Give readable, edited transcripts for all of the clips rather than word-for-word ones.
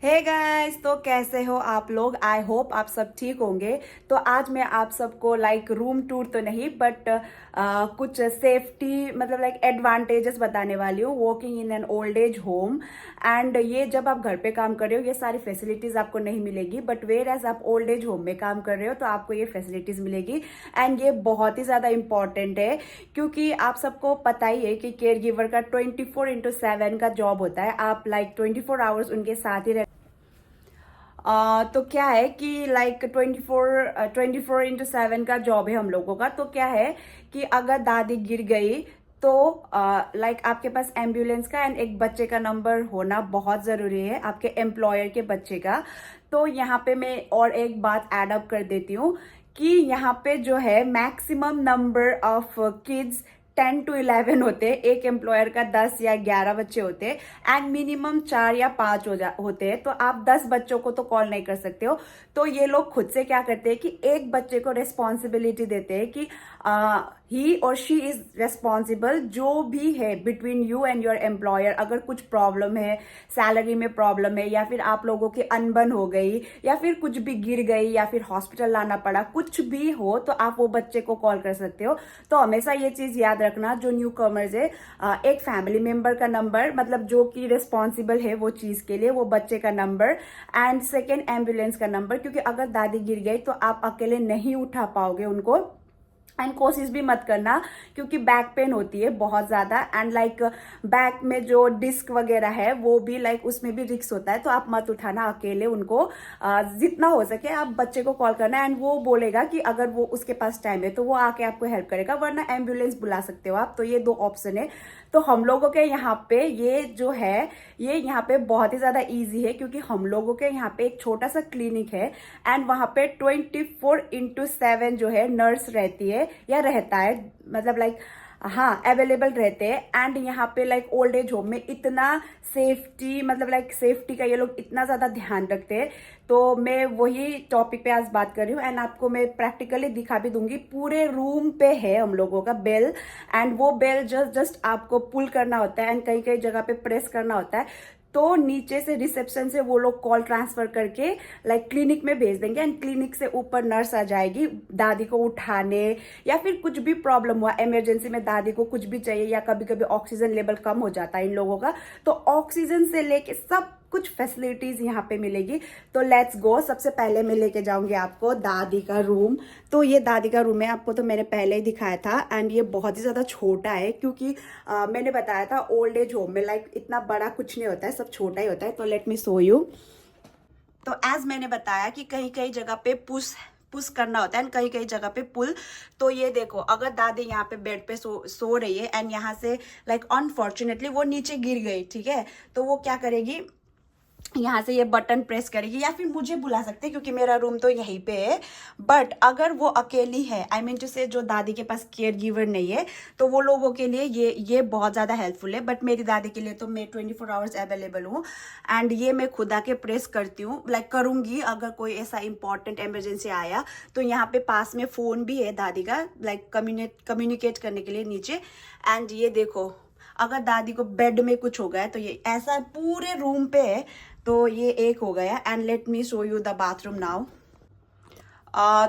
Hey guys, तो कैसे हो आप लोग। आई होप आप सब ठीक होंगे। तो आज मैं आप सबको रूम टूर तो नहीं बट कुछ सेफ्टी मतलब एडवांटेजेस बताने वाली हूँ working in an old age home. And ये जब आप घर पे काम कर रहे हो ये सारी फैसिलिटीज आपको नहीं मिलेगी, बट वेयर एज आप ओल्ड एज होम में काम कर रहे हो तो आपको ये फैसिलिटीज मिलेगी। एंड ये बहुत ही ज्यादा इंपॉर्टेंट है क्योंकि आप सबको पता ही है कि केयर गिवर का 24/7 का जॉब होता है। आप 24 आवर्स उनके साथ ही तो क्या है कि 24/7 का जॉब है हम लोगों का। तो क्या है कि अगर दादी गिर गई तो आपके पास एम्बुलेंस का एंड एक बच्चे का नंबर होना बहुत जरूरी है, आपके एम्प्लॉयर के बच्चे का। तो यहाँ पे मैं और एक बात ऐड अप कर देती हूँ कि यहाँ पे जो है maximum number of kids 10 to 11 होते हैं। एक एम्प्लॉयर का 10 या 11 बच्चे होते हैं एंड मिनिमम 4 या 5 होते हैं। तो आप 10 बच्चों को तो कॉल नहीं कर सकते हो। तो ये लोग खुद से क्या करते हैं कि एक बच्चे को रिस्पॉन्सिबिलिटी देते हैं कि ही और शी इज रेस्पॉन्सिबल जो भी है between you and your employer. अगर कुछ प्रॉब्लम है, सैलरी में प्रॉब्लम है, या फिर आप लोगों की अनबन हो गई, या फिर कुछ भी गिर गई, या फिर हॉस्पिटल लाना पड़ा, कुछ भी हो तो आप वो बच्चे को कॉल कर सकते हो। तो हमेशा ये चीज याद रखना, जो न्यू कमर्स है, एक फैमिली मेंबर का नंबर मतलब जो कि रिस्पॉन्सिबल है वो चीज के लिए, वो बच्चे का नंबर एंड सेकेंड एम्बुलेंस का नंबर। क्योंकि अगर दादी गिर गई तो आप अकेले नहीं उठा पाओगे उनको। एंड कोशिश भी मत करना क्योंकि बैक पेन होती है बहुत ज्यादा। एंड बैक में जो डिस्क वगैरह है वो भी उसमें भी रिस्क होता है। तो आप मत उठाना अकेले उनको। जितना हो सके आप बच्चे को कॉल करना एंड वो बोलेगा कि अगर वो उसके पास टाइम है तो वो आके आपको हेल्प करेगा, वरना एम्बुलेंस बुला सकते हो आप। तो ये 2 ऑप्शन है। तो हम लोगों के यहाँ पे ये जो है ये यहाँ पे बहुत ही ज्यादा इजी है क्योंकि हम लोगों के यहाँ पे एक छोटा सा क्लिनिक है एंड वहां पे 24/7 जो है नर्स रहती है या रहता है, मतलब हाँ अवेलेबल रहते हैं। एंड यहाँ पे ओल्ड एज होम में इतना सेफ्टी मतलब सेफ्टी का ये लोग इतना ज्यादा ध्यान रखते हैं। तो मैं वही टॉपिक पे आज बात कर रही हूँ एंड आपको मैं प्रैक्टिकली दिखा भी दूंगी। पूरे रूम पे है हम लोगों का बेल एंड वो बेल जस्ट आपको पुल करना होता है एंड कई कई जगह पे प्रेस करना होता है। तो नीचे से रिसेप्शन से वो लोग कॉल ट्रांसफर करके क्लिनिक में भेज देंगे एंड क्लिनिक से ऊपर नर्स आ जाएगी दादी को उठाने, या फिर कुछ भी प्रॉब्लम हुआ इमरजेंसी में दादी को कुछ भी चाहिए, या कभी कभी ऑक्सीजन लेवल कम हो जाता है इन लोगों का, तो ऑक्सीजन से लेके सब कुछ फैसिलिटीज यहाँ पे मिलेगी। तो लेट्स गो। सबसे पहले मैं लेके जाऊंगी आपको दादी का रूम। तो ये दादी का रूम है, आपको तो मैंने पहले ही दिखाया था एंड ये बहुत ही ज्यादा छोटा है क्योंकि मैंने बताया था ओल्ड एज होम में इतना बड़ा कुछ नहीं होता है, सब छोटा ही होता है। तो लेट मी शो यू। तो एज मैंने बताया कि कहीं कहीं जगह पे पुश पुश करना होता है एंड कहीं कहीं जगह पे पुल। तो ये देखो, अगर दादी यहाँ पे बेड पे सो रही है एंड यहाँ से अनफॉर्चुनेटली वो नीचे गिर गई, ठीक है, तो वो क्या करेगी, यहाँ से ये बटन प्रेस करेगी, या फिर मुझे बुला सकते हैं क्योंकि मेरा रूम तो यहीं पे है। बट अगर वो अकेली है, आई मीन टू से जो दादी के पास केयर गिवर नहीं है, तो वो लोगों के लिए ये बहुत ज़्यादा हेल्पफुल है। बट मेरी दादी के लिए तो मैं 24 आवर्स अवेलेबल हूँ एंड ये मैं खुद आके प्रेस करती हूँ, करूँगी अगर कोई ऐसा इंपॉर्टेंट इमरजेंसी आया। तो यहाँ पे पास में फ़ोन भी है दादी का कम्युनिकेट करने के लिए नीचे। एंड ये देखो, अगर दादी को बेड में कुछ हो गया तो ये ऐसा पूरे रूम पे है। तो ये एक हो गया and let me show you the bathroom now.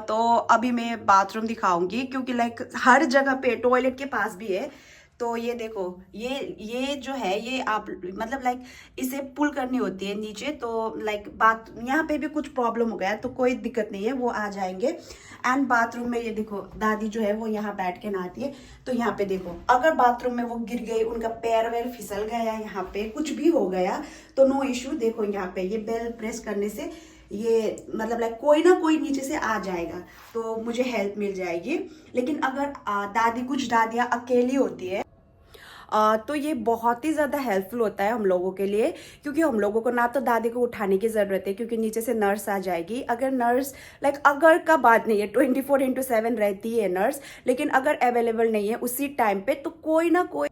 तो अभी मैं बाथरूम दिखाऊंगी क्योंकि हर जगह पे टॉयलेट के पास भी है। तो ये देखो, ये जो है ये आप मतलब इसे पुल करनी होती है नीचे। तो बात यहाँ पे भी कुछ प्रॉब्लम हो गया तो कोई दिक्कत नहीं है, वो आ जाएंगे। एंड बाथरूम में ये देखो, दादी जो है वो यहाँ बैठ के नहाती है। तो यहाँ पे देखो, अगर बाथरूम में वो गिर गई, उनका पैर वैर फिसल गया, यहाँ पे कुछ भी हो गया तो नो इश्यू। देखो यहाँ पे ये बेल प्रेस करने से ये मतलब कोई ना कोई नीचे से आ जाएगा तो मुझे हेल्प मिल जाएगी। लेकिन अगर कुछ दादियाँ अकेली होती है तो ये बहुत ही ज़्यादा हेल्पफुल होता है हम लोगों के लिए क्योंकि हम लोगों को ना तो दादी को उठाने की ज़रूरत है क्योंकि नीचे से नर्स आ जाएगी। अगर नर्स अगर का बात नहीं है, 24/7 रहती है नर्स, लेकिन अगर अवेलेबल नहीं है उसी टाइम पे तो कोई ना कोई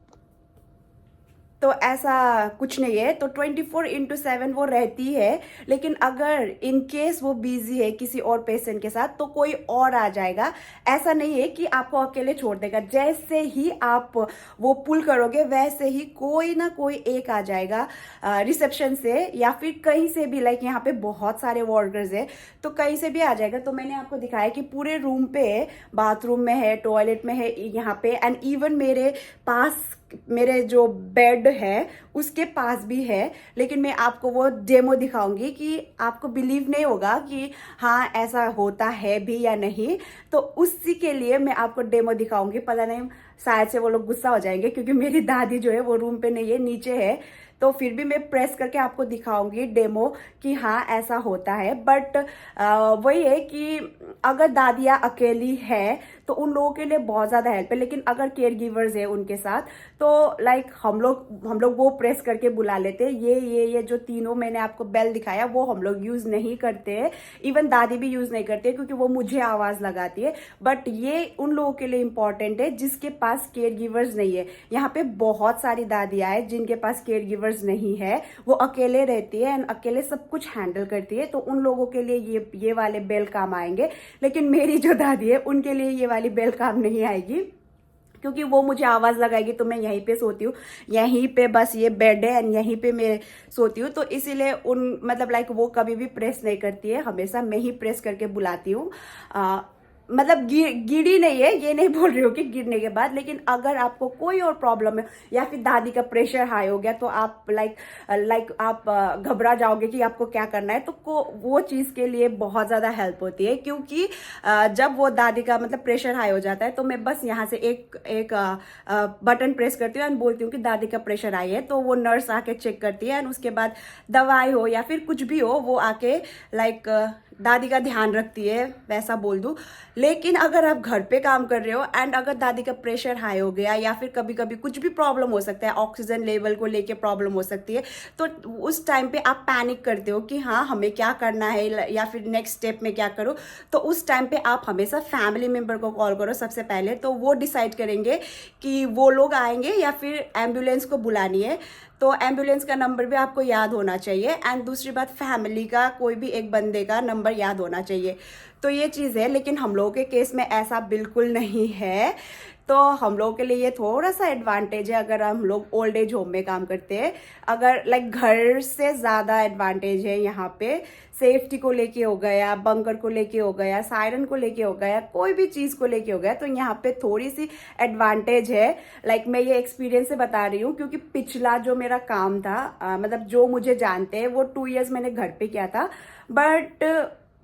तो ऐसा कुछ नहीं है, तो 24/7 वो रहती है। लेकिन अगर इन केस वो बिजी है किसी और पेशेंट के साथ तो कोई और आ जाएगा। ऐसा नहीं है कि आपको अकेले छोड़ देगा, जैसे ही आप वो पुल करोगे वैसे ही कोई ना कोई एक आ जाएगा रिसेप्शन से या फिर कहीं से भी। लाइक यहाँ पे बहुत सारे वर्कर्स है तो कहीं से भी आ जाएगा। तो मैंने आपको दिखाया कि पूरे रूम पे है, बाथरूम में है, टॉयलेट में है यहाँ पे, एंड इवन मेरे पास मेरे जो बेड है उसके पास भी है। लेकिन मैं आपको वो डेमो दिखाऊंगी कि आपको बिलीव नहीं होगा कि हाँ ऐसा होता है भी या नहीं। तो उसी के लिए मैं आपको डेमो दिखाऊंगी। पता नहीं शायद से वो लोग गुस्सा हो जाएंगे क्योंकि मेरी दादी जो है वो रूम पे नहीं है, नीचे है। तो फिर भी मैं प्रेस करके आपको दिखाऊंगी डेमो कि हाँ ऐसा होता है। बट वही है कि अगर दादियाँ अकेली है तो उन लोगों के लिए बहुत ज़्यादा हेल्प है। लेकिन अगर केयर गिवर्स है उनके साथ तो लाइक हम लोग वो प्रेस करके बुला लेते हैं। ये जो तीनों मैंने आपको बेल दिखाया वो हम लोग यूज़ नहीं करते हैं। इवन दादी भी यूज़ नहीं करते क्योंकि वो मुझे आवाज़ लगाती है। बट ये उन लोगों के लिए इंपॉर्टेंट है जिसके पास केयर गिवर्स नहीं है। यहाँ पे बहुत सारी दादियाँ हैं जिनके पास केयर गिवर्स नहीं है, वो अकेले रहती है एंड अकेले सब कुछ हैंडल करती है। तो उन लोगों के लिए ये वाले बेल काम आएंगे। लेकिन मेरी जो दादी है उनके लिए ये वाली बेल काम नहीं आएगी क्योंकि वो मुझे आवाज़ लगाएगी तो मैं यहीं पे सोती हूँ, यहीं पे बस ये बेड है एंड यहीं पे मैं सोती हूँ। तो इसीलिए उन मतलब लाइक वो कभी भी प्रेस नहीं करती है, हमेशा मैं ही प्रेस करके बुलाती हूँ। मतलब गिरी नहीं है, ये नहीं बोल रही हूँ कि गिरने के बाद। लेकिन अगर आपको कोई और प्रॉब्लम है या फिर दादी का प्रेशर हाई हो गया तो आप लाइक आप घबरा जाओगे कि आपको क्या करना है। तो वो चीज़ के लिए बहुत ज़्यादा हेल्प होती है क्योंकि जब वो दादी का मतलब प्रेशर हाई हो जाता है तो मैं बस यहाँ से एक बटन प्रेस करती हूँ एंड बोलती हूँ कि दादी का प्रेशर हाई है। तो वो नर्स आके चेक करती है एंड उसके बाद दवाई हो या फिर कुछ भी हो वो आके लाइक दादी का ध्यान रखती है, वैसा बोल दूँ। लेकिन अगर आप घर पे काम कर रहे हो एंड अगर दादी का प्रेशर हाई हो गया या फिर कभी कभी कुछ भी प्रॉब्लम हो सकता है, ऑक्सीजन लेवल को लेके प्रॉब्लम हो सकती है, तो उस टाइम पे आप पैनिक करते हो कि हाँ हमें क्या करना है या फिर नेक्स्ट स्टेप में क्या करो। तो उस टाइम पे आप हमेशा फैमिली मेम्बर को कॉल करो सबसे पहले। तो वो डिसाइड करेंगे कि वो लोग आएंगे या फिर एम्बुलेंस को बुलानी है। तो एम्बुलेंस का नंबर भी आपको याद होना चाहिए एंड दूसरी बात फैमिली का कोई भी एक बंदे का नंबर याद होना चाहिए। तो ये चीज़ है। लेकिन हम लोगों के केस में ऐसा बिल्कुल नहीं है। तो हम लोगों के लिए ये थोड़ा सा एडवांटेज है अगर हम लोग ओल्ड एज होम में काम करते हैं। अगर लाइक घर से ज़्यादा एडवांटेज है यहाँ पे। सेफ्टी को लेके हो गया, बंकर को लेके हो गया, सायरन को लेके हो गया, कोई भी चीज़ को लेके हो गया, तो यहाँ पे थोड़ी सी एडवांटेज है। लाइक मैं ये एक्सपीरियंस से बता रही हूँ क्योंकि पिछला जो मेरा काम था मतलब जो मुझे जानते हैं वो 2 years मैंने घर पे किया था। But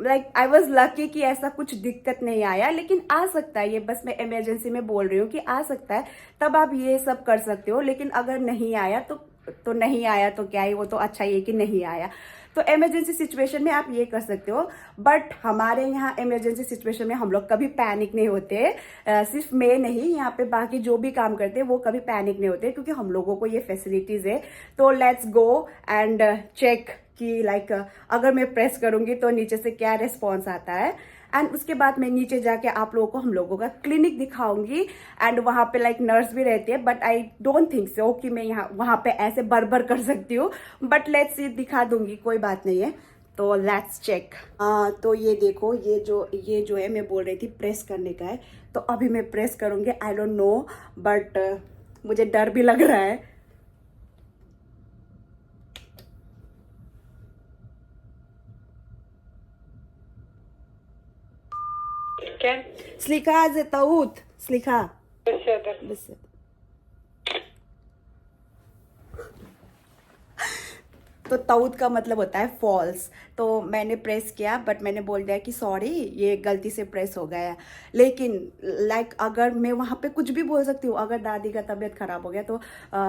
like I was lucky कि ऐसा कुछ दिक्कत नहीं आया। लेकिन आ सकता है, ये बस मैं इमरजेंसी में बोल रही हूँ कि आ सकता है, तब आप ये सब कर सकते हो। लेकिन अगर नहीं आया तो नहीं आया तो क्या ही, वो तो अच्छा ही है कि नहीं आया। तो इमरजेंसी सिचुएशन में आप ये कर सकते हो। बट हमारे यहाँ इमरजेंसी सिचुएशन में हम लोग कभी पैनिक नहीं होते। सिर्फ मैं नहीं, यहाँ पे बाकी जो भी काम करते हैं वो कभी पैनिक नहीं होते क्योंकि हम लोगों को ये फैसिलिटीज है। तो लेट्स गो एंड चेक कि लाइक अगर मैं प्रेस करूंगी तो नीचे से क्या रिस्पॉन्स आता है। एंड उसके बाद मैं नीचे जाके आप लोगों को हम लोगों का क्लिनिक दिखाऊंगी एंड वहाँ पे लाइक नर्स भी रहती है। But I don't think so कि मैं यहाँ वहाँ पे ऐसे बरबर कर सकती हूँ। बट लेट्स सी, दिखा दूंगी, कोई बात नहीं है। तो लेट्स चेक। तो ये देखो, ये जो है मैं बोल रही थी प्रेस करने का है। तो अभी मैं प्रेस करूंगी। आई डोंट नो बट मुझे डर भी लग रहा है। כן? סליחה, זה טעות. סליחה. בסדר. בסדר. तो ताउत का मतलब होता है फॉल्स। तो मैंने प्रेस किया बट मैंने बोल दिया कि सॉरी ये गलती से प्रेस हो गया। लेकिन लाइक अगर मैं वहाँ पे कुछ भी बोल सकती हूँ। अगर दादी का तबीयत ख़राब हो गया तो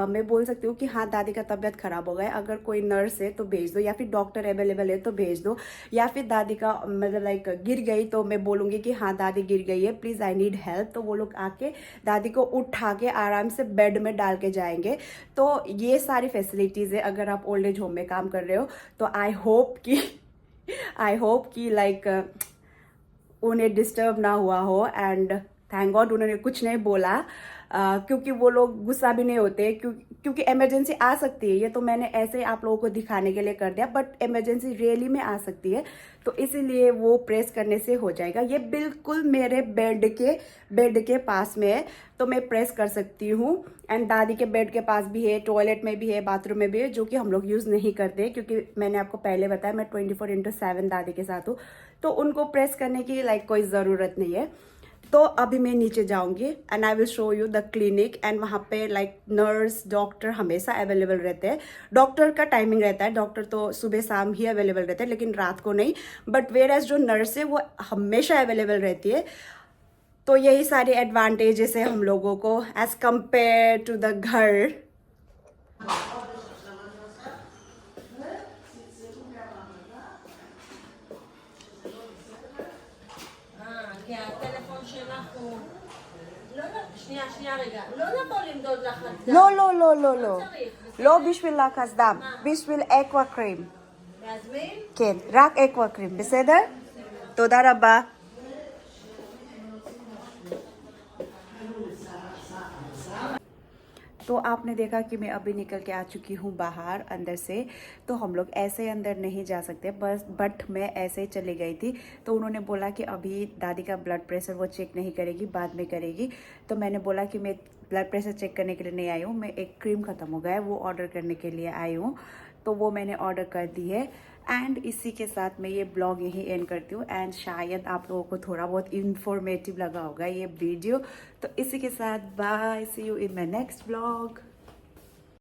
मैं बोल सकती हूँ कि हाँ दादी का तबीयत ख़राब हो गया, अगर कोई नर्स है तो भेज दो, या फिर डॉक्टर अवेलेबल है तो भेज दो। या फिर दादी का मतलब लाइक गिर गई तो मैं बोलूँगी कि हाँ दादी गिर गई है, प्लीज़ आई नीड हेल्प। तो वो लोग आके दादी को उठा के आराम से बेड में डाल के जाएंगे। तो ये सारी फैसिलिटीज़ है अगर आप ओल्ड एज होम में काम कर रहे हो। तो आई होप कि लाइक उन्हें डिस्टर्ब ना हुआ हो एंड थैंक गॉड उन्होंने कुछ नहीं बोला। क्योंकि वो लोग गुस्सा भी नहीं होते, क्योंकि इमरजेंसी आ सकती है। ये तो मैंने ऐसे आप लोगों को दिखाने के लिए कर दिया, बट इमरजेंसी रियली में आ सकती है, तो इसीलिए वो प्रेस करने से हो जाएगा। ये बिल्कुल मेरे बेड के पास में है, तो मैं प्रेस कर सकती हूँ। एंड दादी के बेड के पास भी है, टॉयलेट में भी है, बाथरूम में भी है, जो कि हम लोग यूज़ नहीं करते, क्योंकि मैंने आपको पहले बताया मैं 24/7 दादी के साथ हूँ, तो उनको प्रेस करने की कोई ज़रूरत नहीं है। तो अभी मैं नीचे जाऊंगी and I will show you the clinic. And वहाँ पे नर्स डॉक्टर हमेशा अवेलेबल रहते हैं। डॉक्टर का टाइमिंग रहता है, डॉक्टर तो सुबह शाम ही अवेलेबल रहते हैं, लेकिन रात को नहीं। बट वेयर एज जो नर्स है वो हमेशा अवेलेबल रहती है। तो यही सारे एडवांटेजेस है हम लोगों को एज कंपेयर टू द घर। כי הטלפון שלך הוא... שנייה רגע. לא נבוא למדוד לך על דם. לא, לא, לא, לא, לא. צריך, לא בשביל לחץ דם, בשביל אקווה קרים. להזמין? כן, רק אקווה קרים, בסדר? תודה רבה. तो आपने देखा कि मैं अभी निकल के आ चुकी हूँ बाहर अंदर से। तो हम लोग ऐसे अंदर नहीं जा सकते, बट मैं ऐसे ही चली गई थी। तो उन्होंने बोला कि अभी दादी का ब्लड प्रेशर वो चेक नहीं करेगी, बाद में करेगी। तो मैंने बोला कि मैं ब्लड प्रेशर चेक करने के लिए नहीं आई हूँ, मैं एक क्रीम ख़त्म हो गया है वो ऑर्डर करने के लिए आई हूँ। तो वो मैंने ऑर्डर कर दी है। एंड इसी के साथ मैं ये ब्लॉग यहीं एंड करती हूँ। एंड शायद आप लोगों को थोड़ा बहुत इंफॉर्मेटिव लगा होगा ये वीडियो। तो इसी के साथ bye, see you in my next blog.